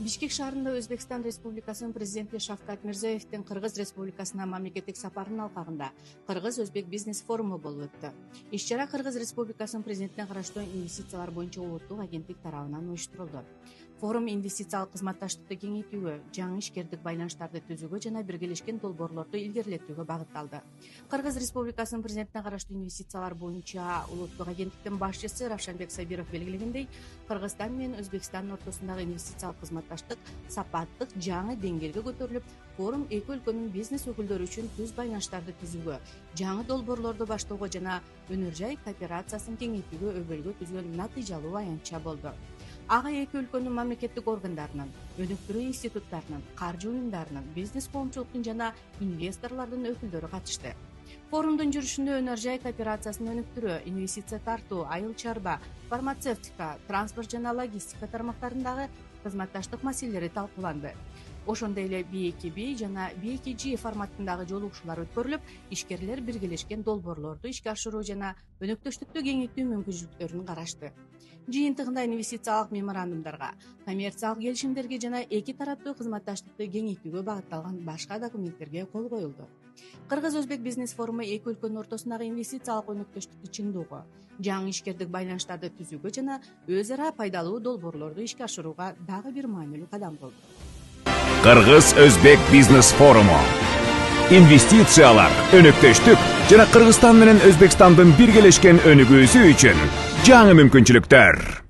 Бишкек шаарында Өзбекстан Республикасынын президенти Шавкат Мирзиёевдин Кыргыз Республикасына мамлекеттик сапарынын алкагында Кыргыз-Өзбек бизнес форуму болуп өттү. Иш-чара Кыргыз Республикасынын президентине караштуу инвестициялар боюнча улуттук агенттик тарабынан уюштурулду. Форум инвестициялык кызматташтыкты кеңейтүүгө, жаңы ишкердик байланыштарды түзүүгө жана биргелешкен долбоорлорду илгерилетүүгө багытталды. Кыргыз Республикасынын президентине караштуу инвестициялар боюнча улуттук агенттиктин башчысы Равшанбек Сабиров белгилегендей, Кыргызстан менен Өзбекстандын ортосундагы инвестициялык кызматташтык сапаттык жаңы деңгээлге көтөрүлүп, форум эки өлкөнүн бизнес өкүлдөрү үчүн түз байланыштарды түзүүгө, жаңы долбоорлорду баштоого жана өнөр жай кооперациясын кеңейтүүгө өбөлгө түзгөн натыйжалуу аянтча болду. Ага эки өлкөнүн мамлекеттик органдарынын, өнүктүрүү институттарынын, каржы уюмдарынын, бизнес коомчулуктун жана инвесторлордун өкүлдөрү катышты. Форумдун жүрүшүндө өнөр жай кооперациясын өнүктүрүү, инвестиция тартуу, айыл чарба, фармацевтика, транспорт жана логистика тармактарындагы кызматташтык маселелери талкууланды. Ошондой эле B2B жана B2G форматындагы жолугушуулар өткөрүлүп, ишкерлер биргелешкен долбоорлорду ишке ашыруу жана өнөктөштүктү кеңейтүү мүмкүнчүлүктөрүн карашты. Жыйынтыгында инвестициялык меморандумдарга, коммерциялык келишимдерге жана эки тараптуу кызматташтыкты кеңейтүүгө багытталган башка документтерге кол коюлду. Кыргыз-Өзбек бизнес форуму эки өлкөнүн ортосундагы инвестициялык өнөктөштүктү чыңдоого, жаңы ишкердик байланыштарды түзүүгө жана өз ара пайдалуу долбоорлорду ишке ашырууга дагы бир маанилүү кадам болду. Кыргыз-Өзбек бизнес форуму. Инвестициялар, өнөктөштүк жана Кыргызстан менен Өзбекстандын биргелешкен өнүгүүсү үчүн жаңы мүмкүнчүлүктөр.